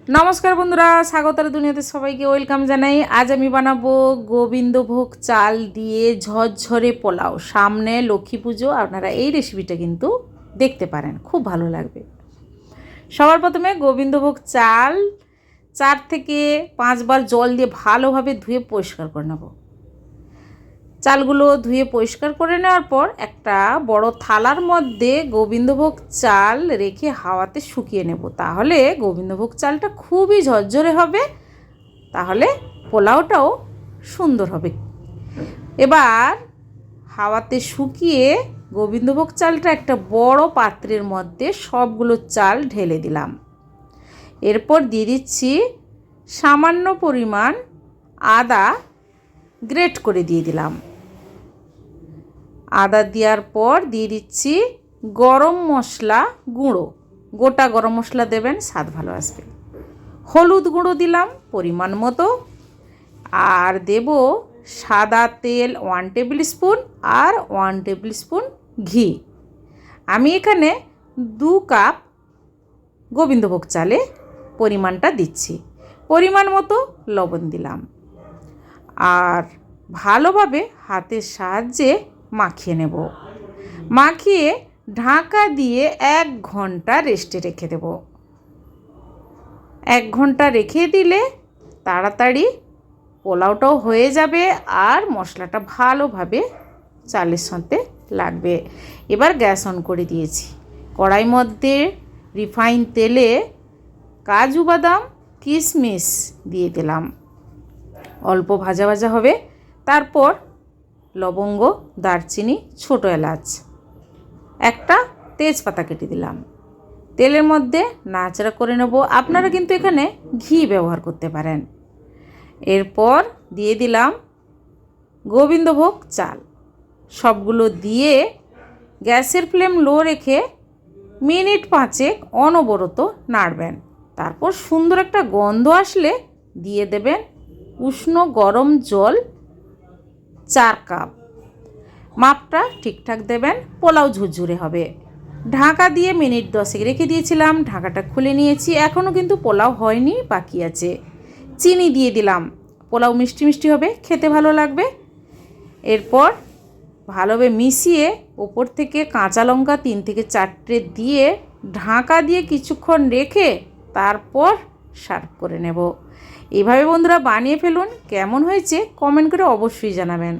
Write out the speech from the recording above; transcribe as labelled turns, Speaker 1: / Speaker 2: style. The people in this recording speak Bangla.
Speaker 1: নমস্কার বন্ধুরা, স্বাগতার দুনিয়াতে সবাইকে ওয়েলকাম জানাই। আজ আমি বানাবো গোবিন্দভোগ চাল দিয়ে ঝরঝরে পোলাও। সামনে লক্ষ্মী পুজো, আপনারা এই রেসিপিটা কিন্তু দেখতে পারেন, খুব ভালো লাগবে। সবার প্রথমে গোবিন্দভোগ চাল 4 থেকে 5 বার জল দিয়ে ভালোভাবে ধুয়ে পরিষ্কার করে নেব। চালগুলো ধুয়ে পরিষ্কার করে নেওয়ার পর একটা বড় থালার মধ্যে গোবিন্দভোগ চাল রেখে হাওয়াতে শুকিয়ে নেব। তাহলে গোবিন্দভোগ চালটা খুবই ঝরঝরে হবে, তাহলে পোলাওটাও সুন্দর হবে। এবার হাওয়াতে শুকিয়ে গোবিন্দভোগ চালটা একটা বড় পাত্রের মধ্যে সবগুলো চাল ঢেলে দিলাম। এরপর দিয়ে দিচ্ছি সামান্য পরিমাণ আদা গ্রেট করে দিয়ে দিলাম। আদা দেওয়ার পর দিয়ে দিচ্ছি গরম মশলা গুঁড়ো, গোটা গরম মশলা দেবেন, স্বাদ ভালো আসবে। হলুদ গুঁড়ো দিলাম পরিমাণ মতো, আর দেব সাদা তেল 1 টেবিল স্পুন আর 1 টেবিল স্পুন ঘি। আমি এখানে 2 কাপ গোবিন্দভোগ চালে পরিমাণটা দিচ্ছি। পরিমাণ মতো লবণ দিলাম, আর ভালোভাবে হাতের সাহায্যে মাখিয়ে নেব। মাখিয়ে ঢাকা দিয়ে 1 ঘন্টা রেস্টে রেখে দেব। 1 ঘন্টা রেখে দিলে তাড়াতাড়ি পোলাওটাও হয়ে যাবে আর মশলাটা ভালোভাবে চালের সাথে লাগবে। এবার গ্যাস অন করে দিয়েছি। কড়াই মধ্যে রিফাইন তেলে কাজু বাদাম কিশমিশ দিয়ে দিলাম, অল্প ভাজা ভাজা হবে। তারপর লবঙ্গ, দারচিনি, ছোটো এলাচ, একটা তেজপাতা কেটে দিলাম। তেলের মধ্যে নাড়াচাড়া করে নেব। আপনারা কিন্তু এখানে ঘি ব্যবহার করতে পারেন। এরপর দিয়ে দিলাম গোবিন্দভোগ চাল। সবগুলো দিয়ে গ্যাসের ফ্লেম লো রেখে মিনিট 5 অনবরত নাড়বেন। তারপর সুন্দর একটা গন্ধ আসলে দিয়ে দেবেন উষ্ণ গরম জল 4 কাপ। মাপটা ঠিকঠাক দেবেন, পোলাও ঝুরঝুরে হবে। ঢাকা দিয়ে মিনিট 10 রেখে দিয়েছিলাম। ঢাকাটা খুলে নিয়েছি। এখনও কিন্তু পোলাও হয়নি, বাকি আছে। চিনি দিয়ে দিলাম, পোলাও মিষ্টি মিষ্টি হবে, খেতে ভালো লাগবে। এরপর ভালোভাবে মিশিয়ে ওপর থেকে কাঁচা লঙ্কা 3 থেকে 4টে দিয়ে ঢাকা দিয়ে কিছুক্ষণ রেখে তারপর সার্ভ করে নেব। এভাবে বন্ধুরা বানিয়ে ফেলুন। কেমন হয়েছে কমেন্ট করে অবশ্যই জানাবেন।